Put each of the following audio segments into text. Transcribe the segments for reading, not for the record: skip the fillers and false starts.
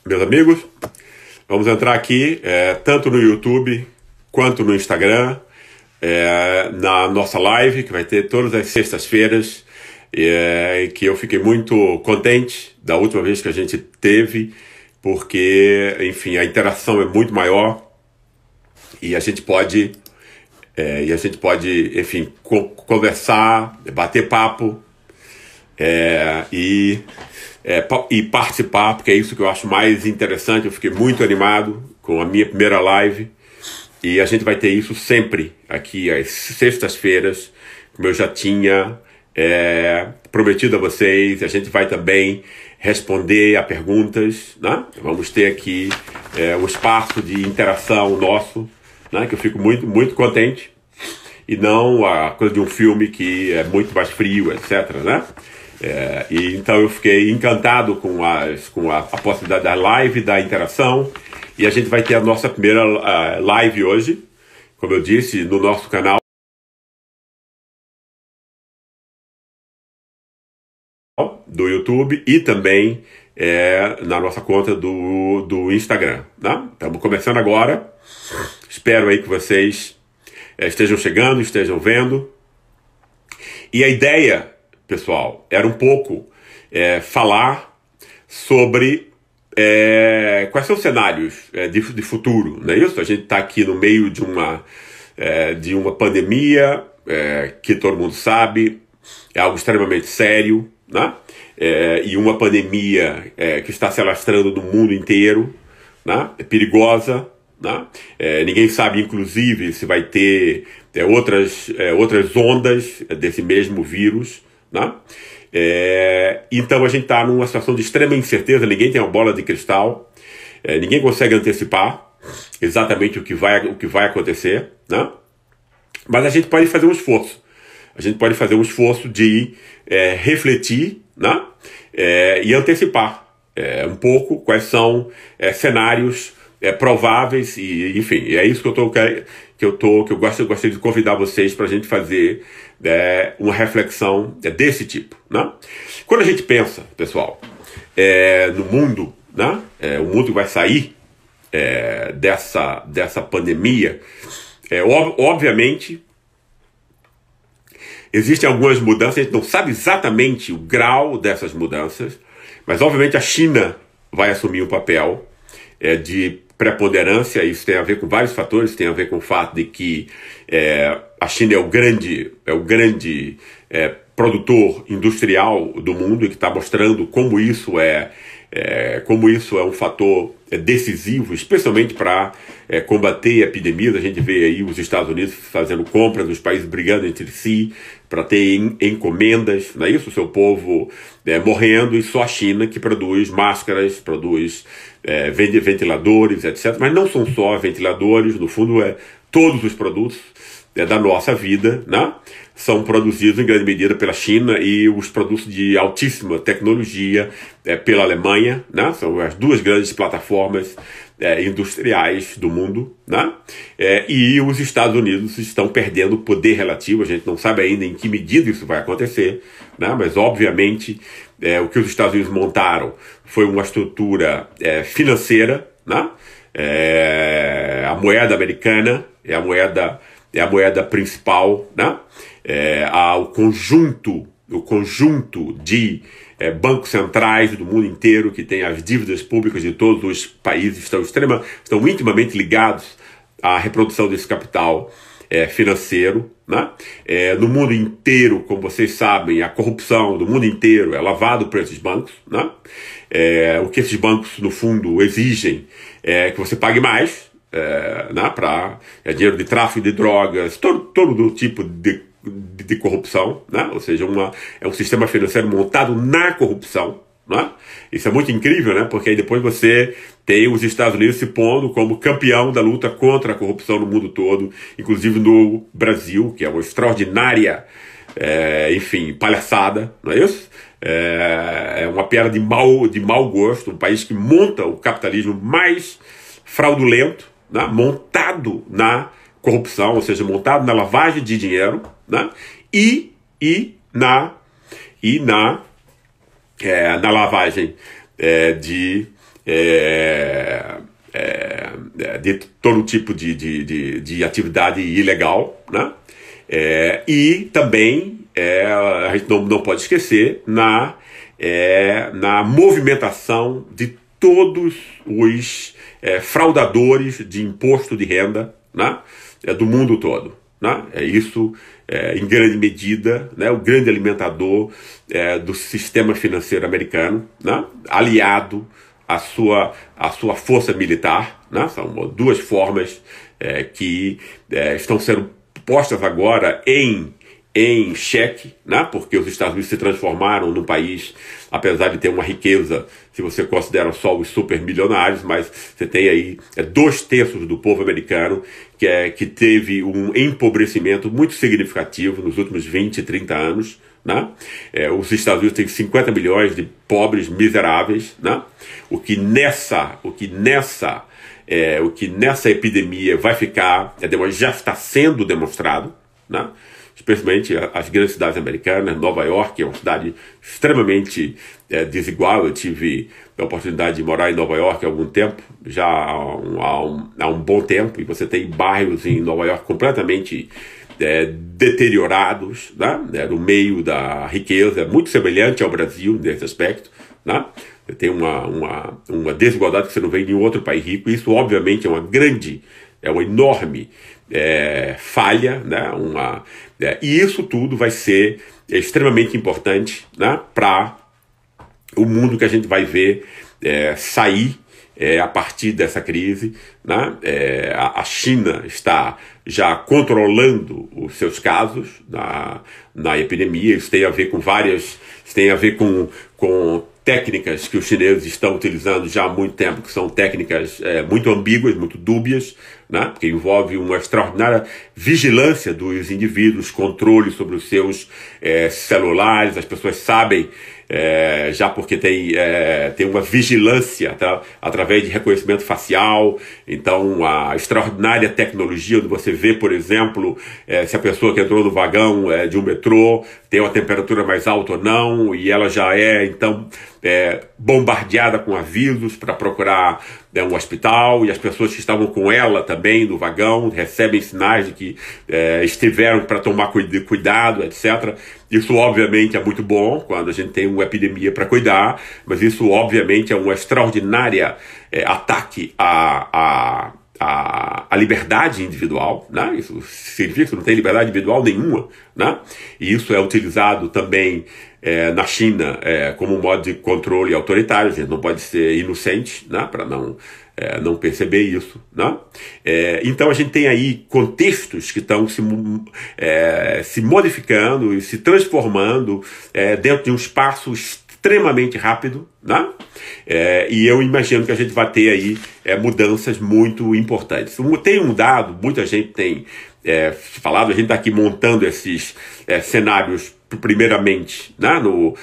Meus amigos, vamos entrar aqui, tanto no YouTube quanto no Instagram, na nossa live, que vai ter todas as sextas-feiras, que eu fiquei muito contente da última vez que a gente teve, porque, enfim, a interação é muito maior e a gente pode, enfim, conversar, bater papo e participar, porque é isso que eu acho mais interessante. Eu fiquei muito animado com a minha primeira live e a gente vai ter isso sempre aqui às sextas-feiras, como eu já tinha prometido a vocês. A gente vai também responder a perguntas, né? Vamos ter aqui um espaço de interação nosso, né? Que eu fico muito, muito contente, e não a coisa de um filme que é muito mais frio, etc., né? E então eu fiquei encantado com a possibilidade da live, da interação, e a gente vai ter a nossa primeira live hoje, como eu disse, no nosso canal do YouTube e também na nossa conta do Instagram, né? Estamos começando agora. Espero aí que vocês estejam chegando, estejam vendo. E a ideia, pessoal, era um pouco falar sobre quais são os cenários de futuro, não é isso? A gente está aqui no meio de uma pandemia que todo mundo sabe, é algo extremamente sério, né? E uma pandemia que está se alastrando no mundo inteiro, né? É perigosa, né? Ninguém sabe, inclusive, se vai ter outras ondas desse mesmo vírus, né? Então a gente está numa situação de extrema incerteza. Ninguém tem uma bola de cristal, ninguém consegue antecipar exatamente o que vai acontecer, né? Mas a gente pode fazer um esforço. A gente pode fazer um esforço de refletir, né? E antecipar um pouco quais são cenários prováveis, e enfim, é isso que eu gostaria de convidar vocês para a gente fazer uma reflexão desse tipo, né? Quando a gente pensa, pessoal, no mundo, né? O mundo vai sair dessa pandemia, obviamente existem algumas mudanças. A gente não sabe exatamente o grau dessas mudanças, mas obviamente a China vai assumir um papel de preponderância. Isso tem a ver com vários fatores. Tem a ver com o fato de que a China é o grande produtor industrial do mundo, e que está mostrando como isso é um fator decisivo, especialmente para combater epidemias. A gente vê aí os Estados Unidos fazendo compras, os países brigando entre si para ter encomendas, não é isso? O seu povo morrendo, e só a China que produz máscaras, produz vende ventiladores, etc. Mas não são só ventiladores, no fundo todos os produtos da nossa vida, né? São produzidos em grande medida pela China, e os produtos de altíssima tecnologia pela Alemanha, né? São as duas grandes plataformas industriais do mundo, né? E os Estados Unidos estão perdendo poder relativo. A gente não sabe ainda em que medida isso vai acontecer, né? Mas obviamente o que os Estados Unidos montaram foi uma estrutura financeira, né? A moeda americana é a moeda principal, né? O conjunto de bancos centrais do mundo inteiro, que tem as dívidas públicas de todos os países, estão intimamente ligados à reprodução desse capital financeiro, né? No mundo inteiro, como vocês sabem, a corrupção do mundo inteiro é lavado por esses bancos, né? O que esses bancos, no fundo, exigem é que você pague mais, né? Dinheiro de tráfico de drogas, todo tipo de corrupção, né? Ou seja, é um sistema financeiro montado na corrupção, né? Isso é muito incrível, né? Porque aí depois você tem os Estados Unidos se pondo como campeão da luta contra a corrupção no mundo todo, inclusive no Brasil, que é uma extraordinária, enfim, palhaçada, não é isso? É uma piada de mau gosto, um país que monta o capitalismo mais fraudulento, né? Montado na corrupção, ou seja, montado na lavagem de dinheiro, né? E na lavagem de todo tipo de atividade ilegal, né? E também a gente não pode esquecer na movimentação de todos os fraudadores de imposto de renda, né? Do mundo todo, né? Isso, em grande medida, né, o grande alimentador do sistema financeiro americano, né? Aliado à sua força militar, né? São duas formas que estão sendo postas agora em xeque, né? Porque os Estados Unidos se transformaram num país, apesar de ter uma riqueza, se você considera só os supermilionários, mas você tem aí 2/3 do povo americano que teve um empobrecimento muito significativo nos últimos 20, 30 anos, né? Os Estados Unidos têm 50 milhões de pobres miseráveis, né? O que nessa epidemia vai ficar, já está sendo demonstrado, né? Especialmente as grandes cidades americanas. Nova York é uma cidade extremamente desigual. Eu tive a oportunidade de morar em Nova York há algum tempo, já há um bom tempo, e você tem bairros em Nova York completamente deteriorados, né? No meio da riqueza, é muito semelhante ao Brasil nesse aspecto, né? Tem uma desigualdade que você não vê em nenhum outro país rico. Isso, obviamente, é uma enorme falha, né? E isso tudo vai ser extremamente importante, né? Para o mundo que a gente vai ver sair a partir dessa crise, né? A China está já controlando os seus casos na epidemia. Isso tem a ver com com técnicas que os chineses estão utilizando já há muito tempo, que são técnicas muito ambíguas, muito dúbias, né? Porque envolve uma extraordinária vigilância dos indivíduos, controle sobre os seus celulares. As pessoas sabem, já porque tem uma vigilância, tá? Através de reconhecimento facial. Então, a extraordinária tecnologia, onde você vê, por exemplo, se a pessoa que entrou no vagão de um metrô tem uma temperatura mais alta ou não, e ela já então bombardeada com avisos para procurar um hospital, e as pessoas que estavam com ela também no vagão recebem sinais de que estiveram para tomar cuidado, etc. Isso, obviamente, é muito bom quando a gente tem uma epidemia para cuidar, mas isso, obviamente, é um extraordinário ataque à liberdade individual, né? Isso significa que você não tem liberdade individual nenhuma, né? E isso é utilizado também na China como um modo de controle autoritário. A gente não pode ser inocente, né? Para não perceber isso, né? Então a gente tem aí contextos que estão se modificando e se transformando dentro de um espaço extremamente rápido, né? E eu imagino que a gente vai ter aí mudanças muito importantes. Tem um dado, muita gente tem falado, a gente está aqui montando esses cenários primeiramente, né, no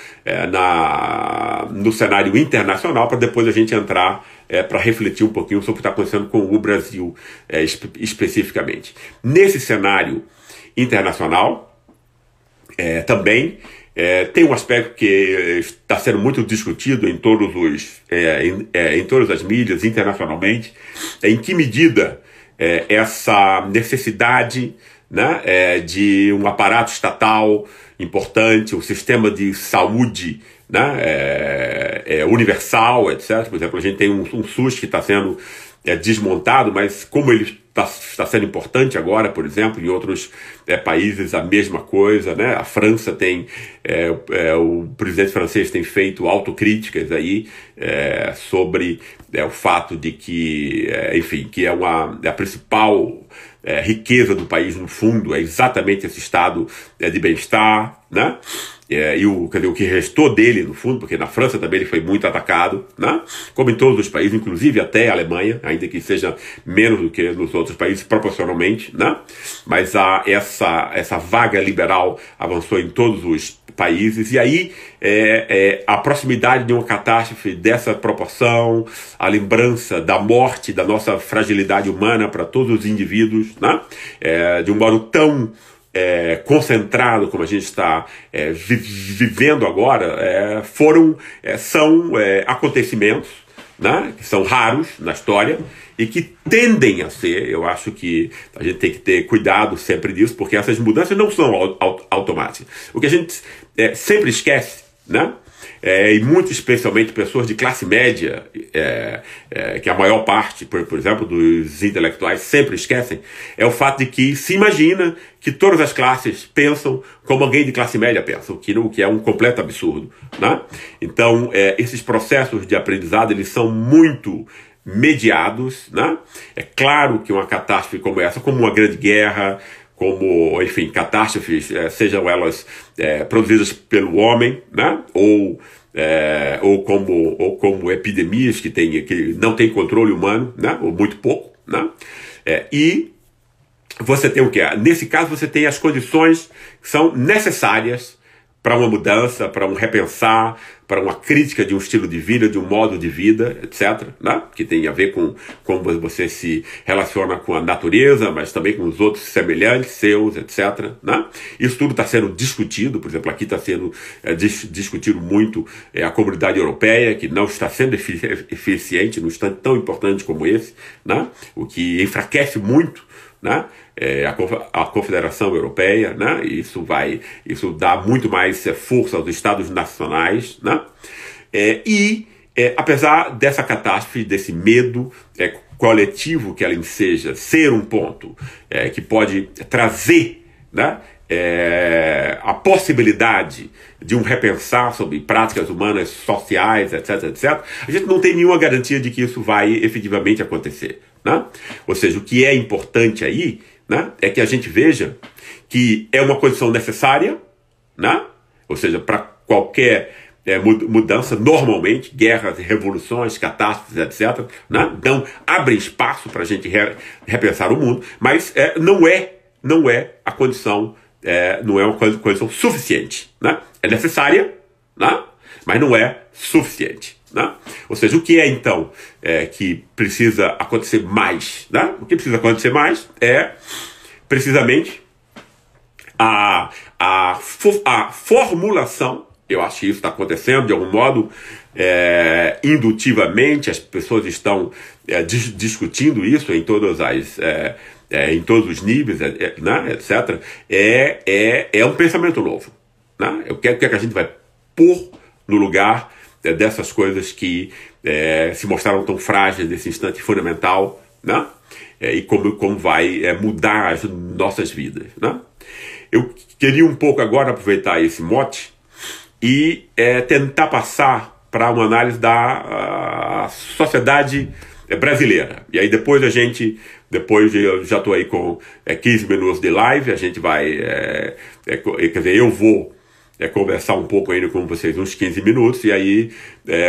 cenário internacional, para depois a gente entrar para refletir um pouquinho sobre o que está acontecendo com o Brasil especificamente. Nesse cenário internacional, também tem um aspecto que está sendo muito discutido em em todas as mídias internacionalmente, em que medida essa necessidade, né, de um aparato estatal importante, um sistema de saúde, né, universal, etc. Por exemplo, a gente tem um SUS que está sendo desmontado, mas como ele está sendo importante agora, por exemplo, em outros países a mesma coisa, né? A França tem, o presidente francês tem feito autocríticas aí sobre o fato de que, enfim, que a principal riqueza do país, no fundo, é exatamente esse estado de bem-estar, né? E o que restou dele, no fundo, porque na França também ele foi muito atacado, né? Como em todos os países, inclusive até a Alemanha, ainda que seja menos do que nos outros países proporcionalmente, né? Mas essa vaga liberal avançou em todos os países, e aí a proximidade de uma catástrofe dessa proporção, a lembrança da morte, da nossa fragilidade humana para todos os indivíduos, né? De um modo tão concentrado como a gente está vivendo agora, são acontecimentos, né, que são raros na história e que tendem a ser, eu acho que a gente tem que ter cuidado sempre disso, porque essas mudanças não são automáticas. O que a gente sempre esquece, né, e muito especialmente pessoas de classe média, que a maior parte, por exemplo, dos intelectuais sempre esquecem, é o fato de que se imagina que todas as classes pensam como alguém de classe média pensa, o que é um completo absurdo, né? Então, esses processos de aprendizado, eles são muito mediados, né? É claro que uma catástrofe como essa, como uma grande guerra, como, enfim, catástrofes, sejam elas produzidas pelo homem, né? Ou como epidemias que não têm controle humano, né? Ou muito pouco, né? E você tem o quê? Nesse caso, você tem as condições que são necessárias para uma mudança, para um repensar, para uma crítica de um estilo de vida, de um modo de vida, etc., né? Que tem a ver com como você se relaciona com a natureza, mas também com os outros semelhantes, seus, etc., né? Isso tudo está sendo discutido, por exemplo, aqui está sendo discutido muito a comunidade europeia, que não está sendo eficiente num instante tão importante como esse, né? O que enfraquece muito, né? A Confederação Europeia, né? Isso dá muito mais força aos Estados nacionais, né? Apesar dessa catástrofe, desse medo coletivo que ela enseja ser um ponto que pode trazer, né, a possibilidade de um repensar sobre práticas humanas, sociais, etc., etc., a gente não tem nenhuma garantia de que isso vai efetivamente acontecer, né? Ou seja, o que é importante aí, né, é que a gente veja que é uma condição necessária, né? Ou seja, para qualquer mudança, normalmente, guerras, revoluções, catástrofes, etc., né, não abrem espaço para a gente repensar o mundo, mas não é a condição, não é uma condição suficiente, né? É necessária, né, mas não é suficiente, né? Ou seja, o que é então que precisa acontecer mais, né? O que precisa acontecer mais é precisamente a formulação. Eu acho que isso está acontecendo de algum modo indutivamente, as pessoas estão discutindo isso em todas em todos os níveis, né, etc. É um pensamento novo, né? O que é que a gente vai pôr no lugar dessas coisas que se mostraram tão frágeis nesse instante fundamental, né? E como vai mudar as nossas vidas, né? Eu queria um pouco agora aproveitar esse mote e tentar passar para uma análise da sociedade brasileira. E aí depois eu já estou aí com 15 minutos de live, a gente vai, quer dizer, eu vou conversar um pouco ainda com vocês uns 15 minutos, e aí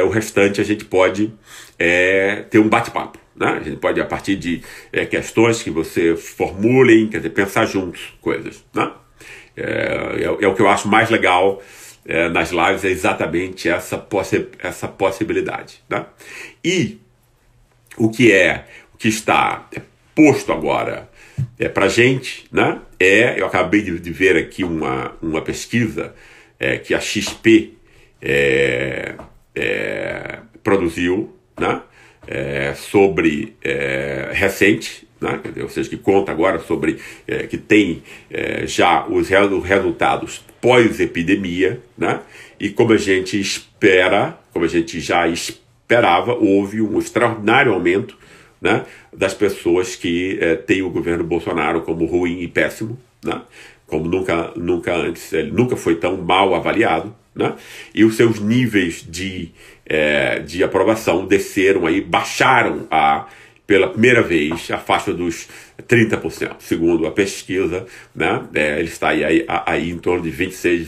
o restante a gente pode ter um bate-papo, né? A gente pode, a partir de questões que você formulem, quer dizer, pensar juntos coisas, né? É o que eu acho mais legal nas lives, é exatamente essa possibilidade, né? E o que está posto agora para a gente, né? Eu acabei de ver aqui uma pesquisa que a XP produziu, né? Sobre recente, né? Ou seja, que conta agora sobre que tem já os resultados pós-epidemia, né? E como a gente já esperava, houve um extraordinário aumento, né, das pessoas que têm o governo Bolsonaro como ruim e péssimo, né? Como nunca antes, ele nunca foi tão mal avaliado, né? E os seus níveis de aprovação desceram aí, baixaram pela primeira vez a faixa dos 30%, segundo a pesquisa, né? Ele está aí em torno de 26%,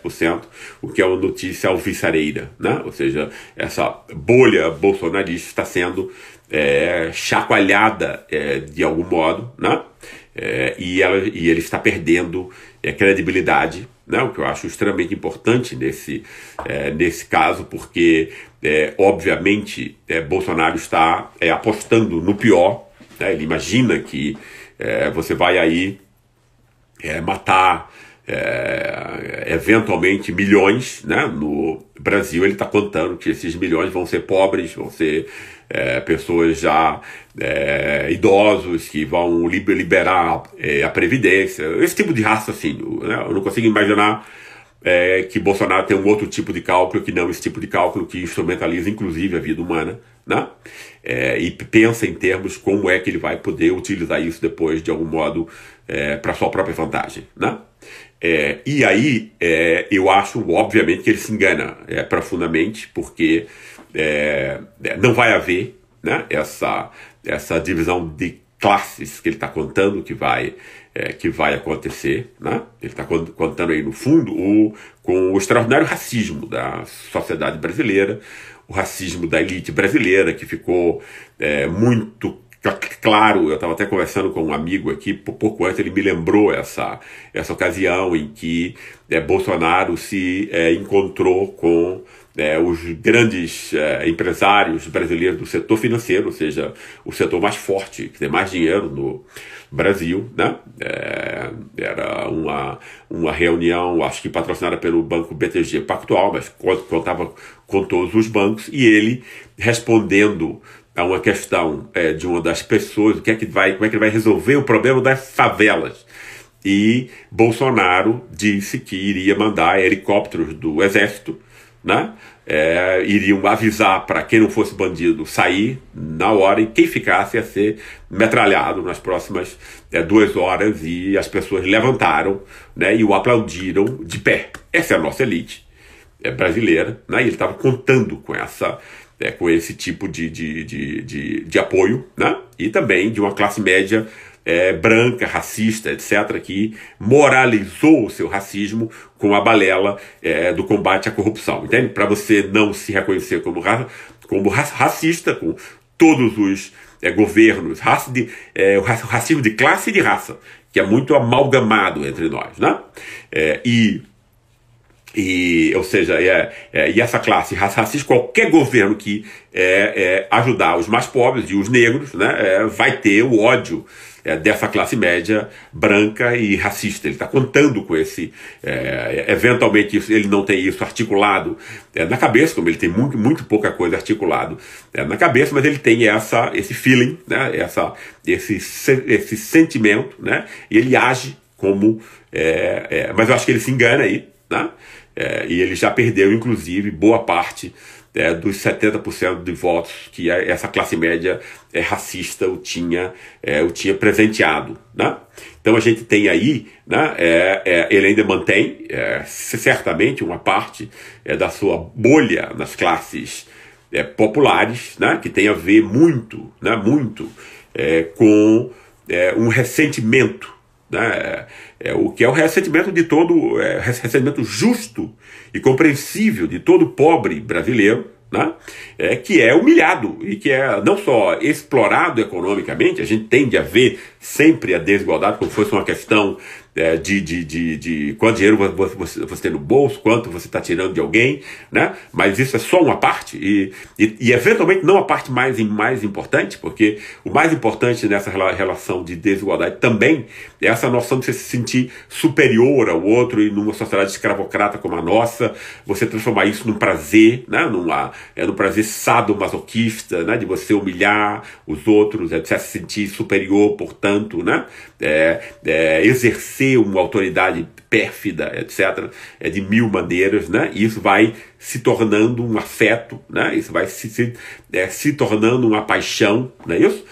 27%, o que é uma notícia alvissareira, né? Ou seja, essa bolha bolsonarista está sendo chacoalhada de algum modo, né? E ele está perdendo credibilidade, né? O que eu acho extremamente importante nesse caso, porque obviamente Bolsonaro está apostando no pior, né? Ele imagina que você vai aí matar eventualmente milhões, né? No Brasil ele está contando que esses milhões vão ser pobres, vão ser pessoas já idosos que vão liberar a Previdência, esse tipo de raciocínio, né? Eu não consigo imaginar que Bolsonaro tem um outro tipo de cálculo que não esse tipo de cálculo que instrumentaliza inclusive a vida humana, né? E pensa em termos como é que ele vai poder utilizar isso depois de algum modo para sua própria vantagem, né? E aí eu acho obviamente que ele se engana profundamente, porque não vai haver, né, essa divisão de classes que ele está contando que vai acontecer, né? Ele está contando aí no fundo com o extraordinário racismo da sociedade brasileira, o racismo da elite brasileira, que ficou muito claro. Eu estava até conversando com um amigo aqui, pouco antes ele me lembrou essa ocasião em que Bolsonaro se encontrou com os grandes empresários brasileiros do setor financeiro, ou seja, o setor mais forte, que tem mais dinheiro no Brasil, né? Era uma reunião, acho que patrocinada pelo banco BTG Pactual, mas contava com todos os bancos, e ele respondendo a uma questão de uma das pessoas, como é que ele vai resolver o problema das favelas. E Bolsonaro disse que iria mandar helicópteros do Exército, né? Iriam avisar para quem não fosse bandido sair na hora, e quem ficasse ia ser metralhado nas próximas 2 horas, e as pessoas levantaram, né, e o aplaudiram de pé. Essa é a nossa elite brasileira, né? E ele estava contando com esse tipo de apoio, né? E também de uma classe média branca, racista, etc., que moralizou o seu racismo com a balela do combate à corrupção, entende? Para você não se reconhecer como racista, com todos os governos, o racismo de classe e de raça, que é muito amalgamado entre nós, né? Ou seja, e essa classe racista, qualquer governo que ajudar os mais pobres e os negros, né, vai ter o ódio dessa classe média branca e racista. Ele está contando com esse, eventualmente ele não tem isso articulado na cabeça, como ele tem muito pouca coisa articulado na cabeça, mas ele tem esse feeling, né, esse sentimento, né, e ele age como, mas eu acho que ele se engana aí, né? E ele já perdeu, inclusive, boa parte dos 70% de votos que essa classe média racista o tinha presenteado, né? Então a gente tem aí, né, ele ainda mantém certamente uma parte da sua bolha nas classes populares, né, que tem a ver muito, né, com um ressentimento, né, o que é o ressentimento de todo, ressentimento justo e compreensível de todo pobre brasileiro, né, que é humilhado e que é não só explorado economicamente. A gente tende a ver sempre a desigualdade como se fosse uma questão de quanto dinheiro você tem no bolso, quanto você está tirando de alguém, né? Mas isso é só uma parte e eventualmente não a parte mais importante, porque o mais importante nessa relação de desigualdade também é essa noção de você se sentir superior ao outro, e numa sociedade escravocrata como a nossa, você transformar isso num prazer, né? Num prazer sadomasoquista, né? De você humilhar os outros, de se sentir superior, portanto, né? Exercer uma autoridade pérfida, etc., de mil maneiras, né? E isso vai se tornando um afeto, né? Isso vai se tornando uma paixão, não é isso?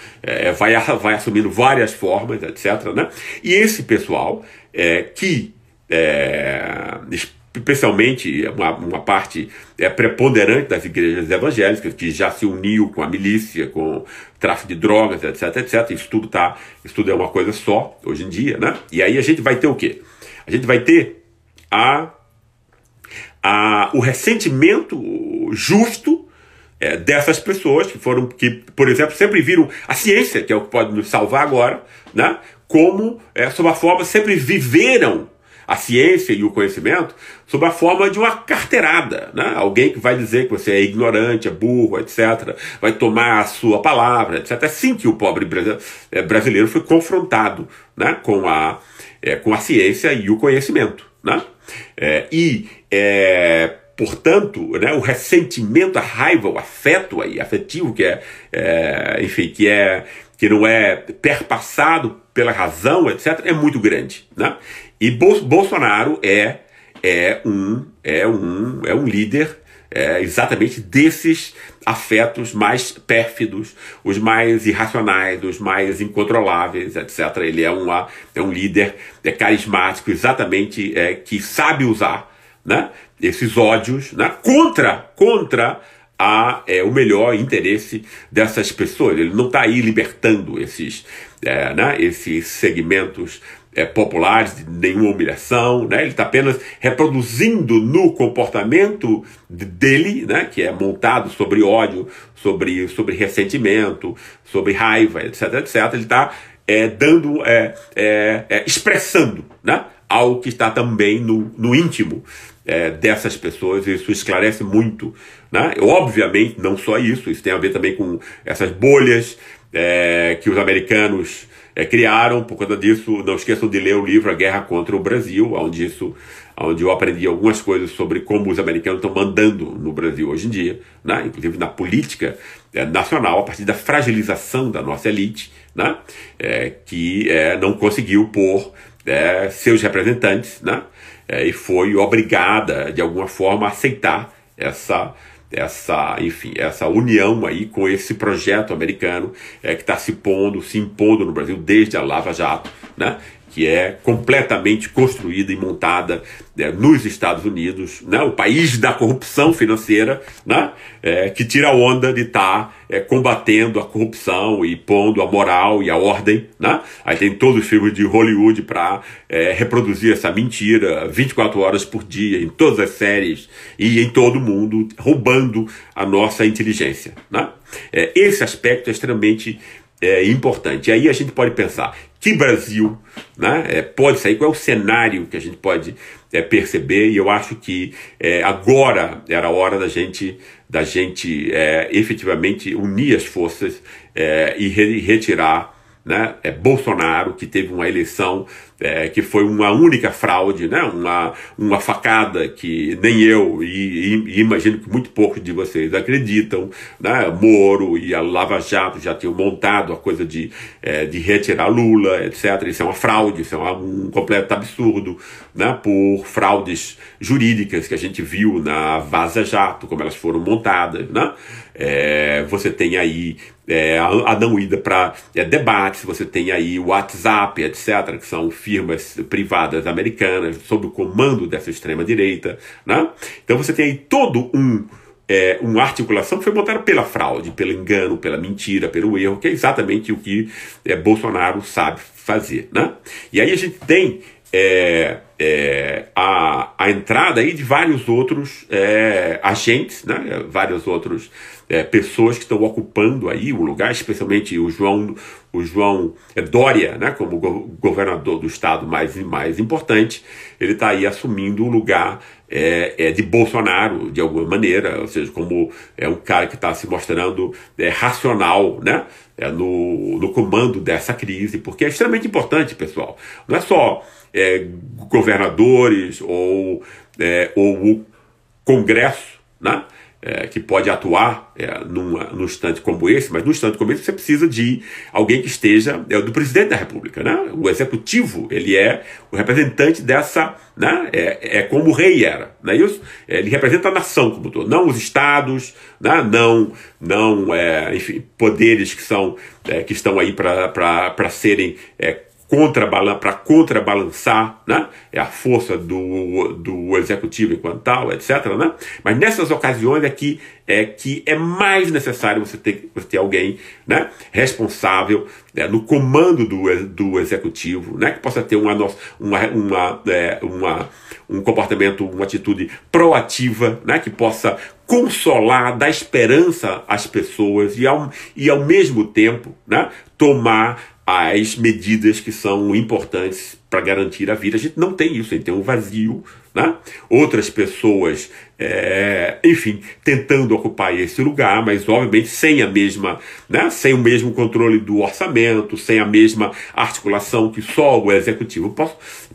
Vai assumindo várias formas, etc., né? E esse pessoal que especialmente uma parte preponderante das igrejas evangélicas, que já se uniu com a milícia, com o tráfico de drogas, etc., etc. Isso tudo é uma coisa só, hoje em dia, né? E aí a gente vai ter o quê? A gente vai ter o ressentimento justo dessas pessoas que, por exemplo, sempre viram a ciência, que é o que pode nos salvar agora, né? Como, sob a forma, sempre viveram a ciência e o conhecimento sob a forma de uma carteirada, né? Alguém que vai dizer que você é ignorante, é burro, etc., vai tomar a sua palavra, etc. É assim que o pobre brasileiro foi confrontado, né, com a com a ciência e o conhecimento, né? Portanto, né, o ressentimento, a raiva, o afeto aí, afetivo que não é perpassado pela razão, etc., é muito grande, né? E Bolsonaro é um líder exatamente desses afetos mais pérfidos, os mais irracionais, os mais incontroláveis, etc. Ele é um líder carismático, exatamente, que sabe usar, né, esses ódios, né, contra o melhor interesse dessas pessoas. Ele não está aí libertando esses segmentos populares de nenhuma humilhação, né? Ele está apenas reproduzindo no comportamento dele, né, que é montado sobre ódio, sobre ressentimento, sobre raiva, etc, etc. Ele está expressando, né, algo que está também no íntimo dessas pessoas. Isso esclarece muito, né? Obviamente, não só isso tem a ver também com essas bolhas que os americanos criaram. Por conta disso, não esqueçam de ler o livro A Guerra contra o Brasil, onde eu aprendi algumas coisas sobre como os americanos estão mandando no Brasil hoje em dia, né? Inclusive na política nacional, a partir da fragilização da nossa elite, né? Que não conseguiu pôr seus representantes, né? E foi obrigada, de alguma forma, a aceitar essa união aí com esse projeto americano que está se impondo no Brasil desde a Lava Jato, né? Que é completamente construída e montada nos Estados Unidos, né? O país da corrupção financeira, né? Que tira onda de estar combatendo a corrupção e pondo a moral e a ordem, né? Aí tem todos os filmes de Hollywood para reproduzir essa mentira 24 horas por dia, em todas as séries e em todo o mundo, roubando a nossa inteligência, né? Esse aspecto é extremamente importante. E aí a gente pode pensar, que Brasil, né, pode sair, qual é o cenário que a gente pode perceber, e eu acho que agora era a hora da gente efetivamente unir as forças e retirar, né, Bolsonaro, que teve uma eleição que foi uma única fraude, né, uma facada que nem eu e imagino que muito poucos de vocês acreditam, né? Moro e a Lava Jato já tinham montado a coisa de retirar Lula, etc. Isso é uma fraude, isso é um completo absurdo, né, por fraudes jurídicas que a gente viu na Vaza Jato, como elas foram montadas, né? Você tem aí a não ida para debates, você tem aí o WhatsApp, etc., que são firmas privadas americanas sob o comando dessa extrema-direita, né? Então você tem aí todo uma articulação que foi montada pela fraude, pelo engano, pela mentira, pelo erro, que é exatamente o que Bolsonaro sabe fazer, né? E aí a gente tem a entrada aí de vários outros agentes, né? Vários outros pessoas que estão ocupando aí o lugar, especialmente o João Dória, né? Como governador do estado mais importante. Ele está aí assumindo o lugar de Bolsonaro, de alguma maneira, ou seja, como um cara que está se mostrando racional, né? No comando dessa crise, porque é extremamente importante, pessoal. Não é só governadores ou o Congresso, né? Que pode atuar num instante como esse, mas num instante como esse você precisa de alguém que esteja do presidente da República, né? O executivo, ele é o representante dessa, né? Como o rei era, não é isso? Ele representa a nação como um todo, não os estados, né? Enfim, poderes que estão aí para serem para contrabalançar, né, a força do executivo enquanto tal, etc., né? Mas nessas ocasiões que é mais necessário você ter alguém, né, responsável, no comando do executivo, né, que possa ter um comportamento, uma atitude proativa, né, que possa consolar, dar esperança às pessoas e ao mesmo tempo, né, tomar as medidas que são importantes para garantir a vida. A gente não tem isso, a gente tem um vazio, né? Outras pessoas, enfim, tentando ocupar esse lugar, mas obviamente sem a mesma, né? Sem o mesmo controle do orçamento, sem a mesma articulação que só o executivo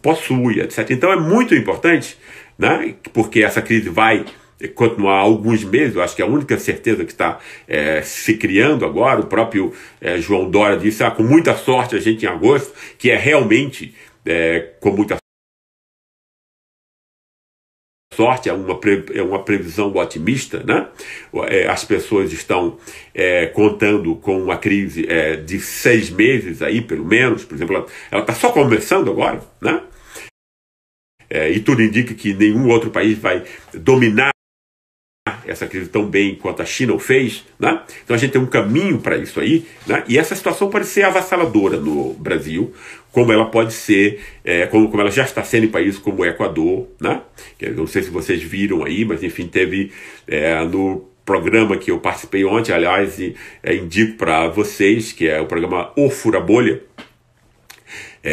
possui, etc. Então é muito importante, né? Porque essa crise vai continuar alguns meses. Eu acho que a única certeza que está se criando agora, o próprio João Dória disse, com muita sorte a gente em agosto, que é realmente com muita sorte, é uma previsão otimista, né? As pessoas estão contando com uma crise de 6 meses aí, pelo menos. Por exemplo, ela está só começando agora, né? E tudo indica que nenhum outro país vai dominar essa crise tão bem quanto a China o fez, né? Então a gente tem um caminho para isso aí, né? E essa situação pode ser avassaladora no Brasil, como ela pode ser, como ela já está sendo em países como o Equador, né? Não sei se vocês viram aí, mas enfim, teve no programa que eu participei ontem, aliás, indico para vocês, que é o programa O Fura Bolha,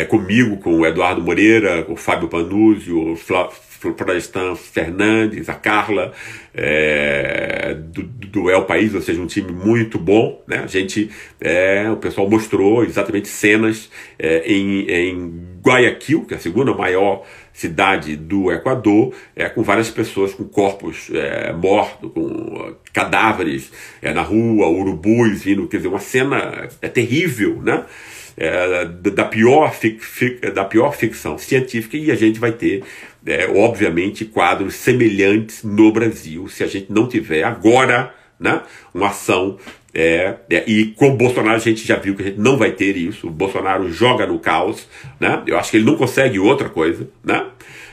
comigo, com o Eduardo Moreira, com o Fábio Panuzzi, o Florestan Fernandes, a Carla, do El País, ou seja, um time muito bom, né? A gente, o pessoal mostrou exatamente cenas em Guayaquil, que é a segunda maior cidade do Equador, com várias pessoas com corpos mortos, com cadáveres na rua, urubus vindo, quer dizer, uma cena terrível, né? Da pior ficção científica, e a gente vai ter, obviamente, quadros semelhantes no Brasil, se a gente não tiver agora, né, uma ação. E com o Bolsonaro a gente já viu que a gente não vai ter isso. O Bolsonaro joga no caos, né? Eu acho que ele não consegue outra coisa, né?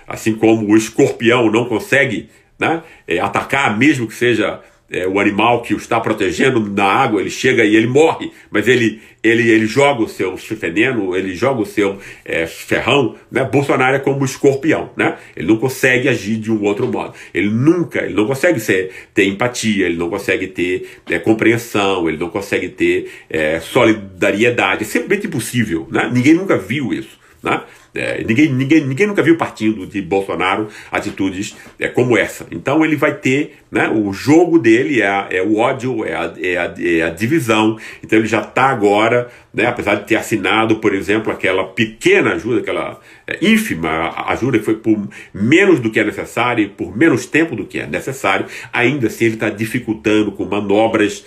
Assim como o escorpião não consegue, né, atacar, mesmo que seja o animal que o está protegendo na água, ele chega e ele morre, mas ele joga o seu veneno, ele joga o seu ferrão, né? Bolsonaro é como o escorpião, né? Ele não consegue agir de um outro modo. Ele não consegue ter empatia, ele não consegue ter compreensão, ele não consegue ter solidariedade. É simplesmente impossível, né? Ninguém nunca viu isso, né? Ninguém nunca viu partindo de Bolsonaro atitudes como essa. Então ele vai ter, né, o jogo dele é o ódio, é a divisão. Então ele já está agora, né, apesar de ter assinado, por exemplo, aquela pequena ajuda, aquela ínfima ajuda que foi por menos do que é necessário e por menos tempo do que é necessário, ainda assim ele está dificultando com manobras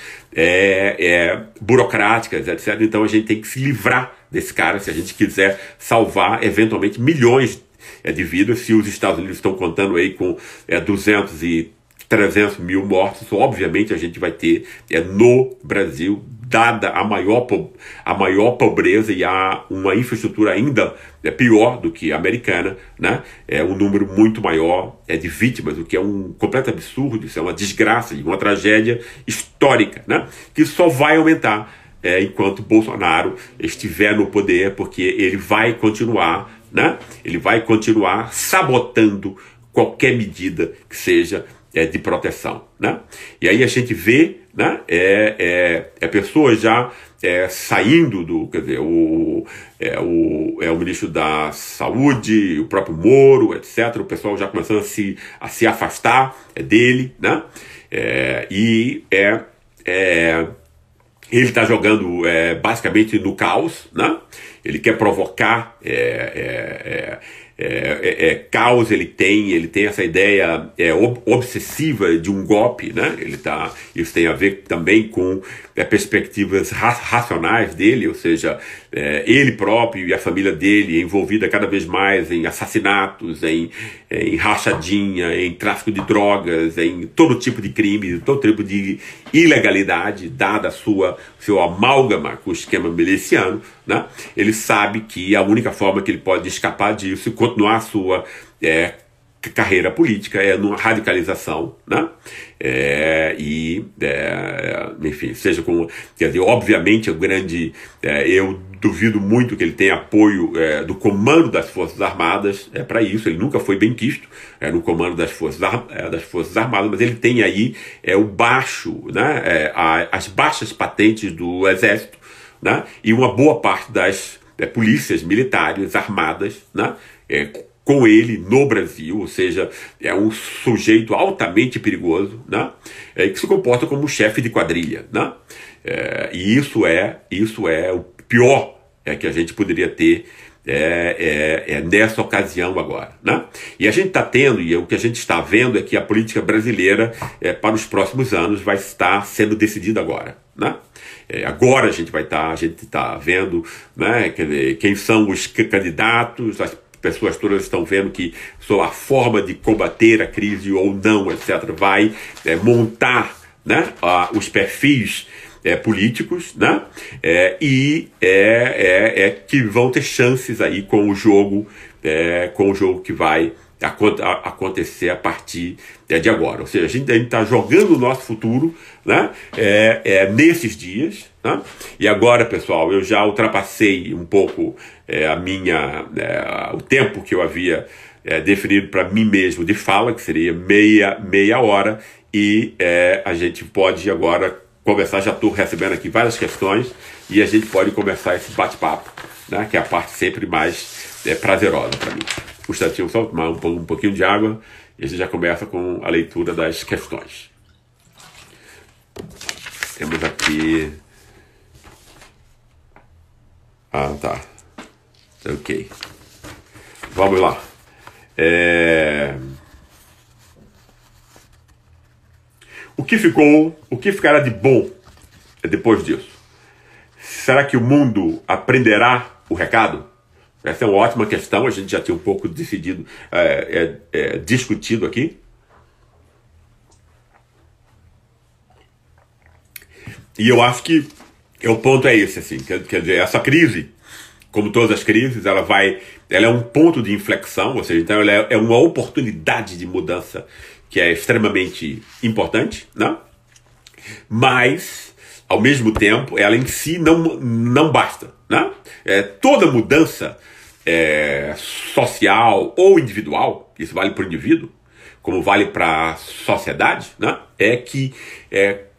burocráticas, etc. Então a gente tem que se livrar desse cara se a gente quiser salvar eventualmente milhões de vidas. Se os Estados Unidos estão contando aí com 200 e 300 mil mortos, obviamente a gente vai ter no Brasil, dada a maior pobreza e uma infraestrutura ainda pior do que a americana, né? Um número muito maior de vítimas, o que é um completo absurdo. Isso é uma desgraça e uma tragédia histórica, né? Que só vai aumentar enquanto Bolsonaro estiver no poder, porque ele vai continuar, né? Ele vai continuar sabotando qualquer medida que seja de proteção, né? E aí a gente vê, né, pessoas já saindo do, quer dizer, o ministro da Saúde, o próprio Moro, etc. O pessoal já começando a se afastar dele, né? Ele está jogando basicamente no caos, né? Ele quer provocar caos, ele tem essa ideia obsessiva de um golpe, né? Isso tem a ver também com perspectivas racionais dele, ou seja, ele próprio e a família dele envolvida cada vez mais em assassinatos, em rachadinha, em tráfico de drogas, em todo tipo de crime, todo tipo de ilegalidade, dada seu amálgama com o esquema miliciano, né? Ele sabe que a única forma que ele pode escapar disso e continuar a sua carreira política numa radicalização, né? Enfim, seja como, quer dizer, obviamente eu duvido muito que ele tenha apoio do comando das Forças Armadas para isso. Ele nunca foi bem quisto no comando das Forças Armadas, mas ele tem aí o baixo, né, as baixas patentes do Exército, né, e uma boa parte das polícias militares armadas, né, com ele no Brasil, ou seja, é um sujeito altamente perigoso, né? Que se comporta como um chefe de quadrilha, né? E isso é o pior que a gente poderia ter nessa ocasião agora, né? E a gente está tendo, e o que a gente está vendo é que a política brasileira para os próximos anos vai estar sendo decidida agora, né? Agora a gente está vendo, né, quem são os candidatos, as pessoas todas estão vendo que a forma de combater a crise ou não, etc., vai montar, né, os perfis políticos, né, que vão ter chances aí com o jogo que vai acontecer a partir de agora. Ou seja, a gente está jogando o nosso futuro, né, nesses dias, né? E agora, pessoal, eu já ultrapassei um pouco o tempo que eu havia definido para mim mesmo de fala, que seria meia hora, e a gente pode agora conversar. Já estou recebendo aqui várias questões e a gente pode começar esse bate-papo, né, que é a parte sempre mais prazerosa para mim. Um instantinho, só tomar um pouquinho de água e a gente já começa com a leitura das questões. Temos aqui... tá. Ok. Vamos lá. O que ficará de bom depois disso? Será que o mundo aprenderá o recado? Essa é uma ótima questão, a gente já tinha um pouco decidido, discutido aqui. E eu acho que o ponto é esse, assim, quer dizer, essa crise, como todas as crises, ela é um ponto de inflexão, ou seja, então ela é uma oportunidade de mudança que é extremamente importante, né? Mas, ao mesmo tempo, ela em si não basta, né? Toda mudança social ou individual, isso vale para o indivíduo, como vale para a sociedade, né?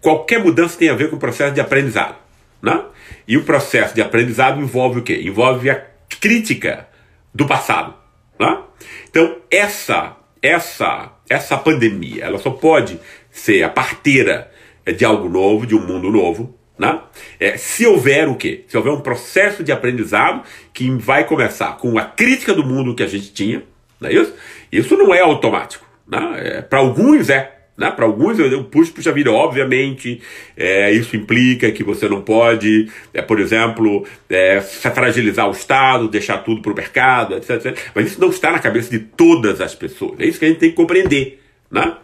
Qualquer mudança tem a ver com o processo de aprendizado, né? E o processo de aprendizado envolve o quê? Envolve a crítica do passado, né? Então, essa pandemia, ela só pode ser a parteira de algo novo, de um mundo novo, né? Se houver o quê? Se houver um processo de aprendizado que vai começar com a crítica do mundo que a gente tinha, não é isso? Isso não é automático, né? Para alguns né? Para alguns eu puxa vida, obviamente, isso implica que você não pode, por exemplo, fragilizar o Estado, deixar tudo para o mercado, etc. Mas isso não está na cabeça de todas as pessoas. É isso que a gente tem que compreender, né?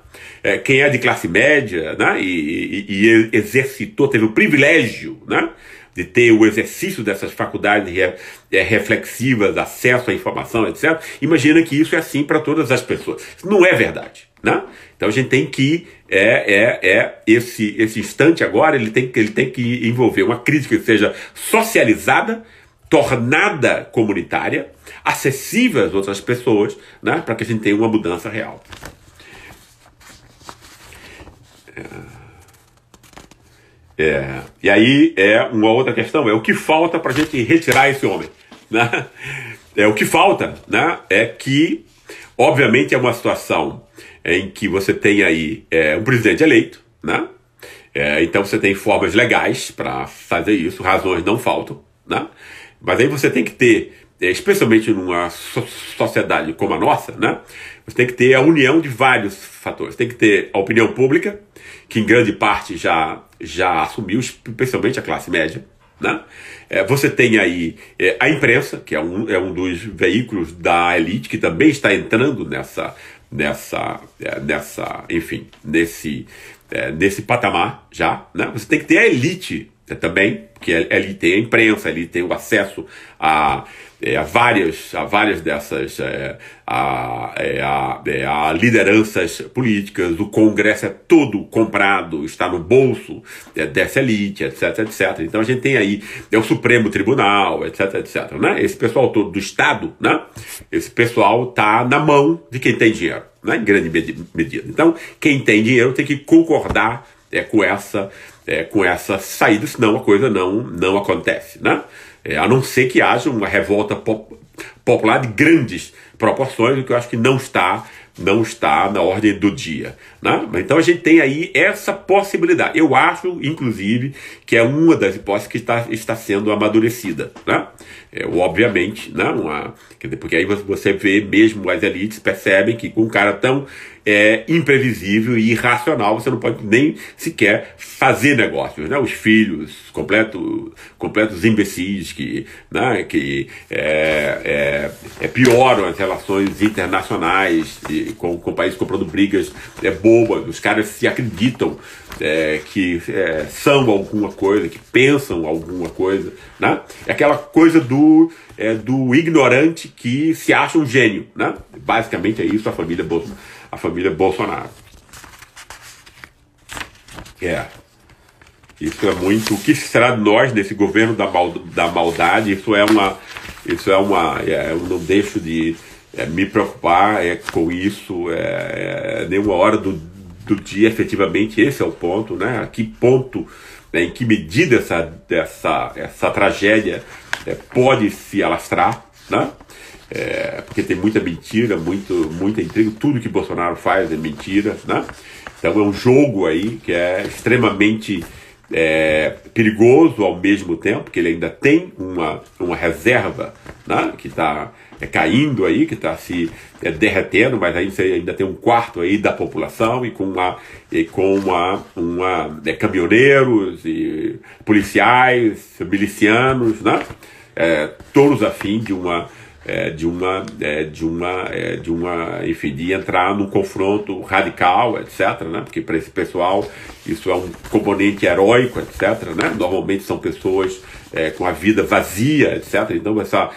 Quem é de classe média, né, e exercitou, teve o privilégio, né, de ter o exercício dessas faculdades reflexivas, acesso à informação, etc., imagina que isso é assim para todas as pessoas. Isso não é verdade, né? Então a gente tem que esse instante agora ele tem que envolver uma crítica que seja socializada, tornada comunitária, acessível às outras pessoas, né, para que a gente tenha uma mudança real. E aí uma outra questão o que falta para a gente retirar esse homem, né? O que falta, né, é que, obviamente, é uma situação em que você tem aí um presidente eleito, né? Então você tem formas legais para fazer isso, razões não faltam, né? Mas aí você tem que ter, especialmente numa sociedade como a nossa, né? Você tem que ter a união de vários fatores. Tem que ter a opinião pública, que em grande parte já assumiu, especialmente a classe média, né? Você tem aí a imprensa, que é um dos veículos da elite, que também está entrando enfim, nesse patamar já, né? Você tem que ter a elite também, porque ele tem a imprensa, ele tem o acesso a várias dessas lideranças políticas. O Congresso é todo comprado, está no bolso dessa elite, etc, etc. Então a gente tem aí o Supremo Tribunal, etc, etc, né? Esse pessoal todo do Estado, né? Esse pessoal está na mão de quem tem dinheiro, né? Em grande medida. Então quem tem dinheiro tem que concordar com essa saída, senão a coisa não acontece, né? A não ser que haja uma revolta popular de grandes proporções, o que eu acho que não está na ordem do dia, né? Então a gente tem aí essa possibilidade. Eu acho, inclusive, que é uma das hipóteses que está sendo amadurecida, né? Obviamente, né? Porque aí você vê mesmo as elites percebem que com um cara tão imprevisível e irracional você não pode nem sequer fazer negócios, né? Os filhos completos imbecis que pioram as relações internacionais com países comprando brigas bobas. Os caras se acreditam que são alguma coisa, que pensam alguma coisa, né? É aquela coisa do ignorante que se acha um gênio, né? Basicamente é isso a família Bolsonaro. Isso é muito. O que será de nós nesse governo da maldade? Eu não deixo de me preocupar com isso. Nenhuma hora do dia, efetivamente, esse é o ponto, né? A que ponto, em que medida essa tragédia pode se alastrar, né? Porque tem muita mentira, muita intriga, tudo que Bolsonaro faz é mentira, né? Então é um jogo aí que é extremamente perigoso ao mesmo tempo, que ele ainda tem uma reserva, né? Que está caindo aí, que está se derretendo, mas aí você ainda tem um quarto aí da população e com caminhoneiros e policiais, milicianos, né? Todos a fim enfim, de entrar num confronto radical, etc., né? Porque para esse pessoal isso é um componente heróico, etc., né? Normalmente são pessoas com a vida vazia, etc. Então essa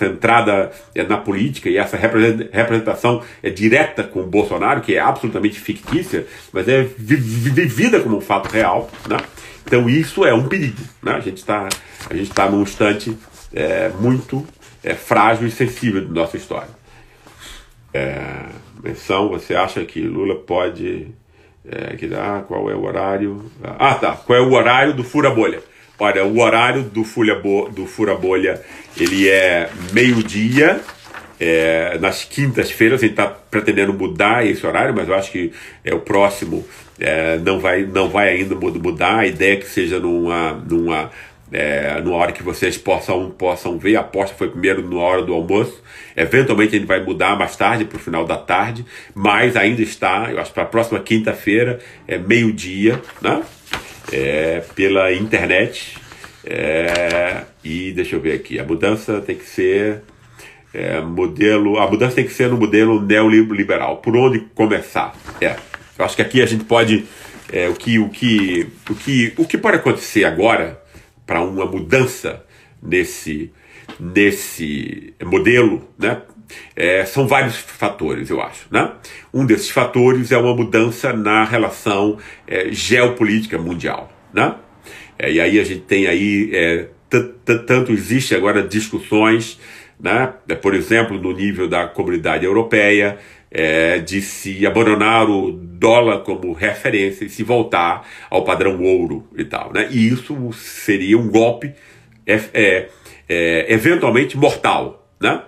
entrada na política e essa representação direta com o Bolsonaro, que é absolutamente fictícia, mas é vivida como um fato real, né? Então isso é um perigo, né? A gente tá num instante muito frágil e sensível da nossa história. Menção, você acha que Lula pode... qual é o horário? Qual é o horário do fura-bolha? Olha, o horário do fura-bolha, ele é meio-dia, nas quintas-feiras. A gente está pretendendo mudar esse horário, mas eu acho que o próximo não vai ainda mudar. A ideia é que seja numa hora que vocês possam ver. A aposta foi primeiro na hora do almoço. Eventualmente a gente vai mudar mais tarde, para o final da tarde, mas ainda está, eu acho, para a próxima quinta-feira, meio-dia, né? Pela internet. E deixa eu ver aqui, a mudança tem que ser no modelo neoliberal. Por onde começar? Eu acho que aqui a gente pode, o que pode acontecer agora para uma mudança nesse modelo, né? São vários fatores, eu acho, né? Um desses fatores é uma mudança na relação geopolítica mundial, né? E aí a gente tem aí tanto existe agora discussões, né? Por exemplo, no nível da comunidade europeia, de se abandonar o dólar como referência e se voltar ao padrão ouro e tal, né? E isso seria um golpe eventualmente mortal, né?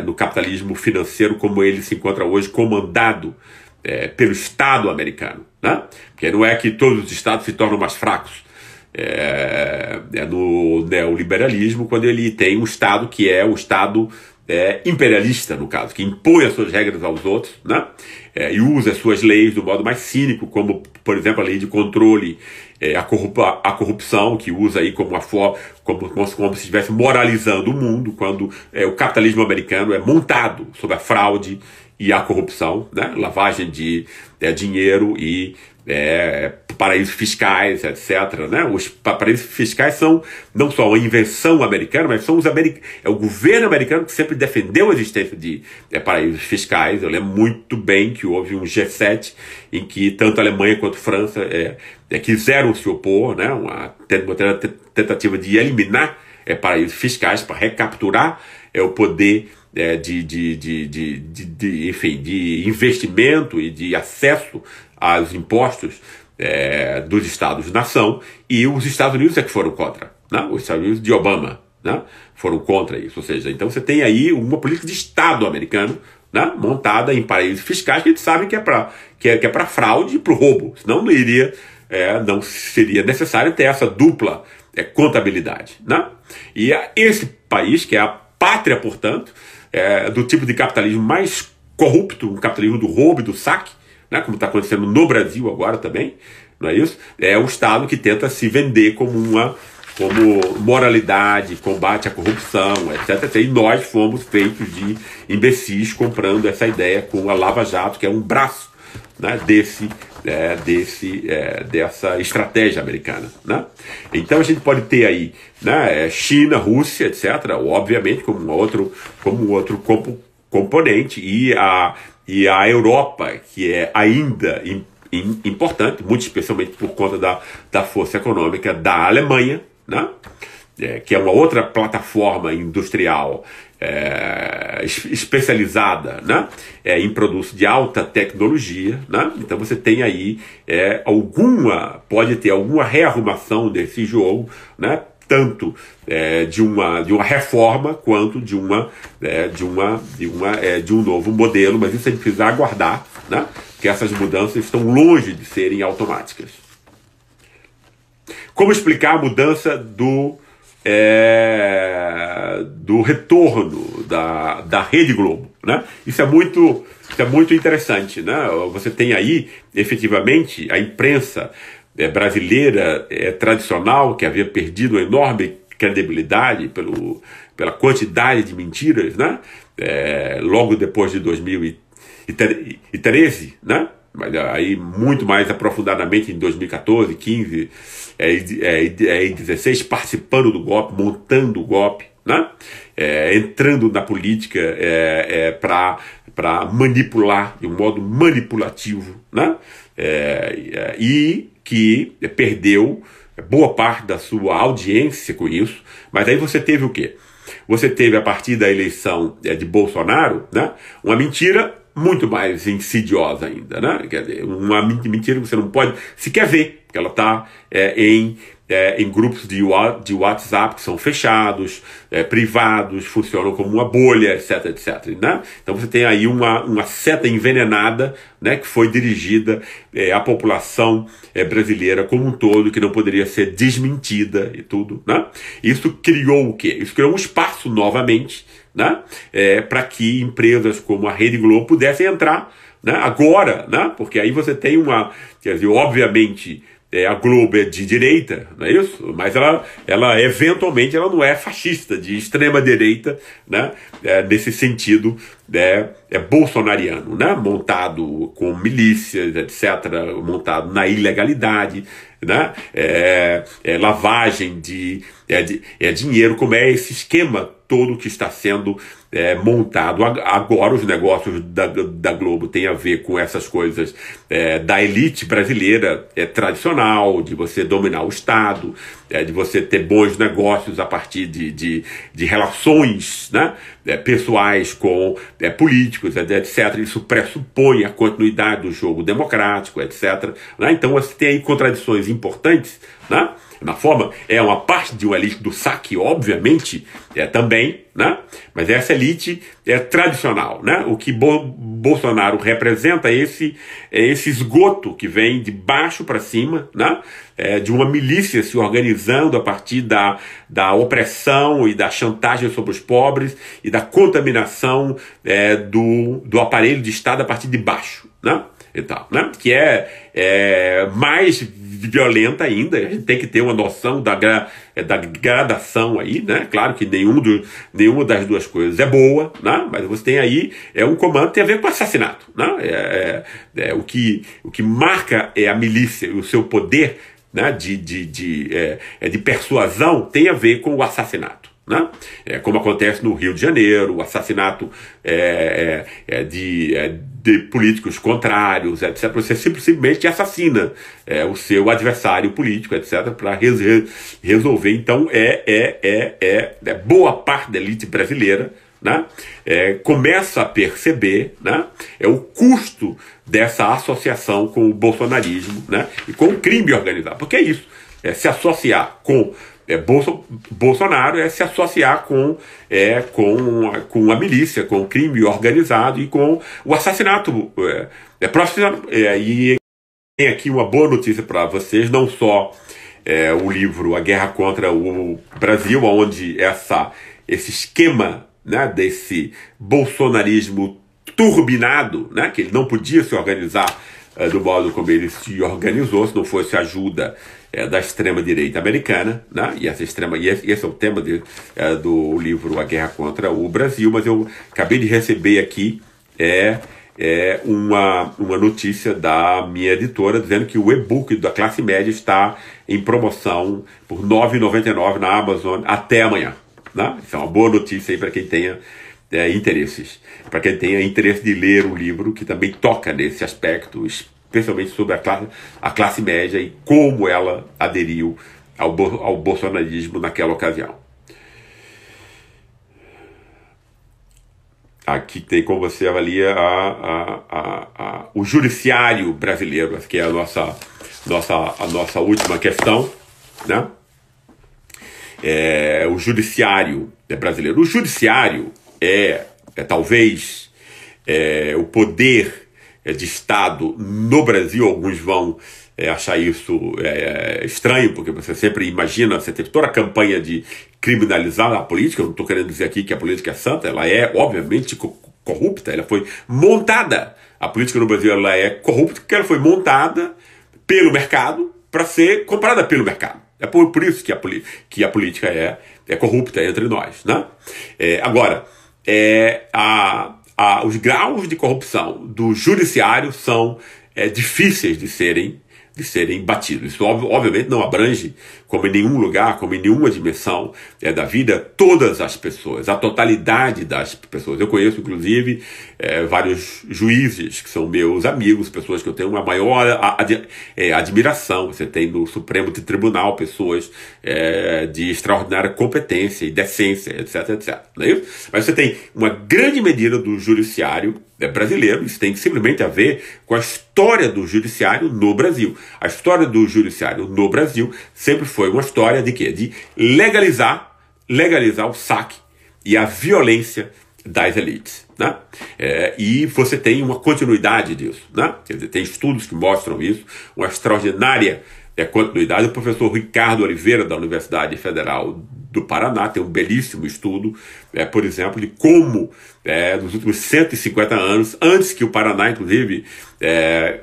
No capitalismo financeiro como ele se encontra hoje, comandado pelo Estado americano, né? Porque não é que todos os estados se tornam mais fracos. No neoliberalismo, quando ele tem um Estado que é o Estado imperialista, no caso, que impõe as suas regras aos outros, né? E usa as suas leis do modo mais cínico, como, por exemplo, a lei de controle, a corrupção, que usa aí como se estivesse moralizando o mundo, quando o capitalismo americano é montado sobre a fraude e a corrupção, né? Lavagem de dinheiro e paraísos fiscais, etc., né? Os paraísos fiscais são não só uma invenção americana, mas são é o governo americano que sempre defendeu a existência de paraísos fiscais. Eu lembro muito bem que houve um G7 em que tanto a Alemanha quanto a França quiseram se opor, né? Uma tentativa de eliminar paraísos fiscais para recapturar o poder enfim, de investimento e de acesso aos impostos dos Estados-nação, e os Estados Unidos é que foram contra, né? Os Estados Unidos de Obama, né? Foram contra isso. Ou seja, então você tem aí uma política de Estado americano, né? Montada em paraísos fiscais que a gente sabe que é para fraude e para o roubo. Senão não iria, não seria necessário ter essa dupla contabilidade, né? E esse país, que é a pátria, portanto, do tipo de capitalismo mais corrupto, um capitalismo do roubo e do saque, né? Como está acontecendo no Brasil agora também, não é isso? É o Estado que tenta se vender como moralidade, combate à corrupção, etc. E nós fomos feitos de imbecis comprando essa ideia com a Lava Jato, que é um braço, né, dessa estratégia americana, né? Então a gente pode ter aí, né, China, Rússia, etc., obviamente como outro componente, e a Europa, que é ainda importante, muito especialmente por conta da força econômica da Alemanha, né? Que é uma outra plataforma industrial especializada, né? Em produtos de alta tecnologia, né? Então você tem aí pode ter alguma rearrumação desse jogo, né? Tanto de uma reforma quanto de um novo modelo, mas isso a gente precisa aguardar, né? Porque essas mudanças estão longe de serem automáticas. Como explicar a mudança do retorno da Rede Globo, né? Isso é muito interessante, né? Você tem aí, efetivamente, a imprensa brasileira tradicional, que havia perdido uma enorme credibilidade pela quantidade de mentiras, né? Logo depois de 2013, né? Mas aí muito mais aprofundadamente em 2014, 15 e 16, participando do golpe, montando o golpe, né? Entrando na política para manipular de um modo manipulativo, né? E que perdeu boa parte da sua audiência com isso. Mas aí você teve o quê? Você teve, a partir da eleição de Bolsonaro, né, uma mentira muito mais insidiosa ainda, né? Quer dizer, uma mentira que você não pode sequer ver, porque ela está em grupos de WhatsApp que são fechados, privados, funcionam como uma bolha, etc, etc, né? Então você tem aí uma seta envenenada, né, que foi dirigida à população brasileira como um todo, que não poderia ser desmentida e tudo, né? Isso criou o quê? Isso criou um espaço novamente, né, para que empresas como a Rede Globo pudessem entrar, né, agora, né? Porque aí você tem quer dizer, obviamente, a Globo é de direita, não é isso? Mas ela eventualmente ela não é fascista, de extrema direita, né? Nesse sentido bolsonariano, né? Montado com milícias, etc., montado na ilegalidade, né? Lavagem de dinheiro, como é esse esquema todo que está sendo montado. Agora os negócios da Globo têm a ver com essas coisas da elite brasileira tradicional, de você dominar o Estado, de você ter bons negócios a partir de relações, né, pessoais com políticos, etc. Isso pressupõe a continuidade do jogo democrático, etc. Né? Então você tem aí contradições importantes, né? Na forma, uma parte de uma elite do saque, obviamente, também, né? Mas essa elite tradicional, né? O que Bolsonaro representa é esse esgoto que vem de baixo para cima, né? De uma milícia se organizando a partir da opressão e da chantagem sobre os pobres e da contaminação do aparelho de Estado a partir de baixo, né? E tal, né? Que é mais violenta ainda. A gente tem que ter uma noção da gradação aí, né? Claro que nenhuma das duas coisas é boa, né? Mas você tem aí um comando que tem a ver com assassinato, né? O que marca a milícia e o seu poder, né, de persuasão tem a ver com o assassinato, né? Como acontece no Rio de Janeiro, o assassinato de políticos contrários, etc. Você simplesmente assassina o seu adversário político, etc., para resolver. Então, boa parte da elite brasileira, né, começa a perceber, né, o custo dessa associação com o bolsonarismo, né, e com o crime organizado. Porque é isso. Se associar com Bolsonaro é se associar com a milícia, com o crime organizado e com o assassinato profissional. E tem aqui uma boa notícia para vocês, não só o livro A Guerra contra o Brasil, onde esse esquema, né, desse bolsonarismo turbinado, né, que ele não podia se organizar do modo como ele se organizou, se não fosse a ajuda da extrema-direita americana, né? E esse é o tema do livro A Guerra contra o Brasil, mas eu acabei de receber aqui uma notícia da minha editora dizendo que o e-book da classe média está em promoção por R$ 9,99 na Amazon até amanhã, né? Isso é uma boa notícia aí para quem tenha interesses, para quem tenha interesse de ler o livro, que também toca nesse aspecto, especialmente sobre a classe média e como ela aderiu ao bolsonarismo naquela ocasião. Aqui tem como você avalia o judiciário brasileiro, que é a nossa última questão, né? O judiciário brasileiro. O judiciário é talvez o poder de Estado no Brasil. Alguns vão achar isso estranho, porque você sempre imagina, você teve toda a campanha de criminalizar a política. Eu não estou querendo dizer aqui que a política é santa, ela é obviamente corrupta, ela foi montada, a política no Brasil ela é corrupta porque ela foi montada pelo mercado para ser comprada pelo mercado. É por isso que a política é corrupta entre nós, né? Agora, os graus de corrupção do judiciário são difíceis de serem batidos. Isso obviamente não abrange, como em nenhum lugar, como em nenhuma dimensão da vida, todas as pessoas, a totalidade das pessoas. Eu conheço, inclusive, vários juízes que são meus amigos, pessoas que eu tenho uma maior admiração. Você tem no Supremo Tribunal pessoas de extraordinária competência e decência, etc, etc. Não é isso? Mas você tem uma grande medida do judiciário brasileiro. Isso tem simplesmente a ver com a história do judiciário no Brasil. A história do judiciário no Brasil sempre foi uma história de quê? De legalizar o saque e a violência das elites, né? E você tem uma continuidade disso, né? Quer dizer, tem estudos que mostram isso, uma extraordinária continuidade. O professor Ricardo Oliveira, da Universidade Federal do Paraná, tem um belíssimo estudo, por exemplo, de como nos últimos 150 anos, antes que o Paraná, inclusive,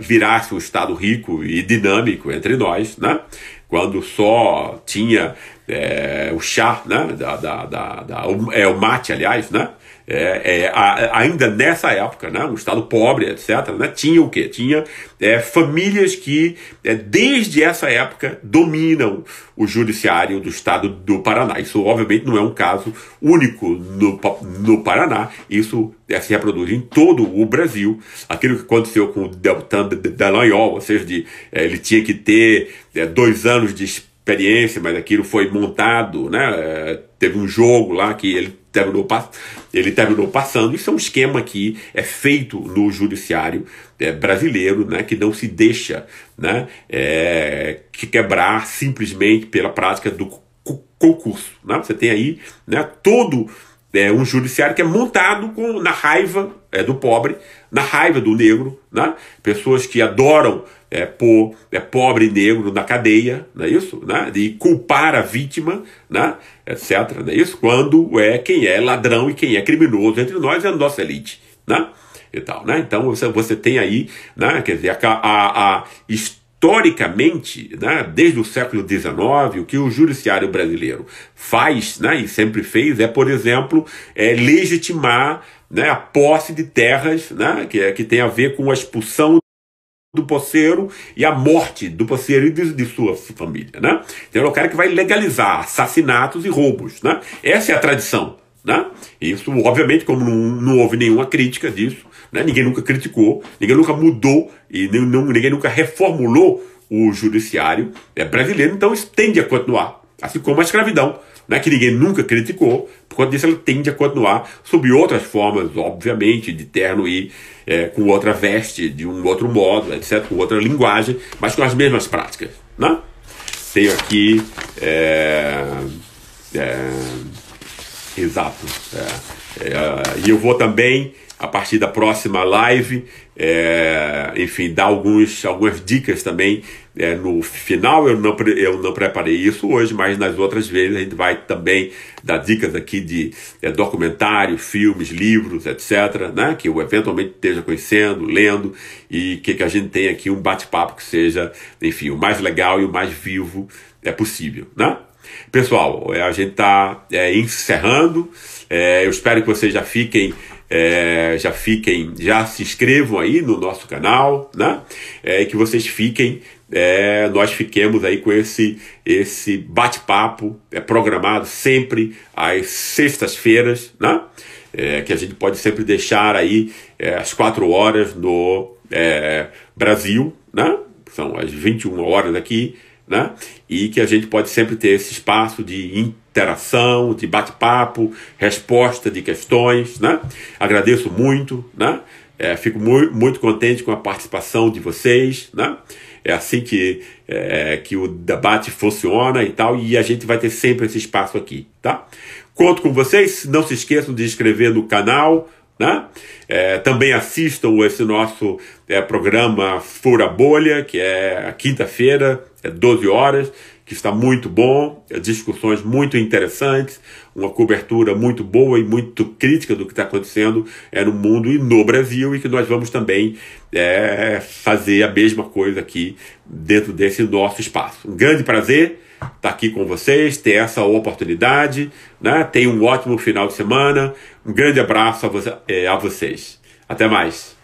virasse um estado rico e dinâmico entre nós, né? Quando só tinha o chá, né? O mate, aliás, né? Ainda nessa época, né, um estado pobre, etc., né, tinha o quê? Tinha famílias que, desde essa época, dominam o judiciário do estado do Paraná. Isso, obviamente, não é um caso único no Paraná. Isso se reproduz em todo o Brasil. Aquilo que aconteceu com o Deltan Dallagnol, ou seja, ele tinha que ter 2 anos de experiência, mas aquilo foi montado, né? Teve um jogo lá que ele terminou passando. Isso é um esquema que é feito no judiciário brasileiro, né, que não se deixa, né, que quebrar simplesmente pela prática do concurso, né? Você tem aí, né, todo um judiciário que é montado na raiva do pobre, na raiva do negro, né? Pessoas que adoram pôr pobre negro na cadeia, não é isso? Né? De culpar a vítima, né? Etc. Não é isso? Quando quem é ladrão e quem é criminoso entre nós é a nossa elite, né? E tal, né? Então você tem aí, né? Quer dizer, historicamente, né, desde o século XIX, o que o judiciário brasileiro faz, né, e sempre fez, por exemplo, legitimar, né, a posse de terras, né, que tem a ver com a expulsão do poceiro e a morte do poceiro e de sua família, né? Então é o cara que vai legalizar assassinatos e roubos, né? Essa é a tradição, né? Isso, obviamente, como não houve nenhuma crítica disso, né? Ninguém nunca criticou, ninguém nunca mudou e ninguém nunca reformulou o judiciário brasileiro, então isso tende a continuar, assim como a escravidão, né, que ninguém nunca criticou. Por conta disso, ela tende a continuar sob outras formas, obviamente, de terno e com outra veste, de um outro modo, etc., com outra linguagem, mas com as mesmas práticas, né? Tenho aqui Exato. E eu vou também, a partir da próxima live, enfim, dar algumas dicas também. No final eu não preparei isso hoje, mas nas outras vezes a gente vai também dar dicas aqui de documentário, filmes, livros, etc., né, que eu eventualmente esteja conhecendo, lendo, e que a gente tenha aqui um bate-papo que seja, enfim, o mais legal e o mais vivo possível, né? Pessoal, a gente está encerrando. Eu espero que vocês já se inscrevam aí no nosso canal, né? E que vocês nós fiquemos aí com esse bate-papo programado sempre às sextas-feiras, né? Que a gente pode sempre deixar aí às 4 horas no Brasil, né? São as 21 horas aqui, né? E que a gente pode sempre ter esse espaço de interação, de bate-papo, resposta de questões, né? Agradeço muito, né? Fico muito contente com a participação de vocês, né? É assim que o debate funciona e tal, e a gente vai ter sempre esse espaço aqui, tá? Conto com vocês, não se esqueçam de se inscrever no canal, né? Também assistam esse nosso programa Fura Bolha, que é a quinta-feira, 12 horas, que está muito bom, discussões muito interessantes, uma cobertura muito boa e muito crítica do que está acontecendo no mundo e no Brasil, e que nós vamos também fazer a mesma coisa aqui dentro desse nosso espaço. Um grande prazer estar aqui com vocês, ter essa oportunidade, né? Tenham um ótimo final de semana, um grande abraço a vocês. Até mais.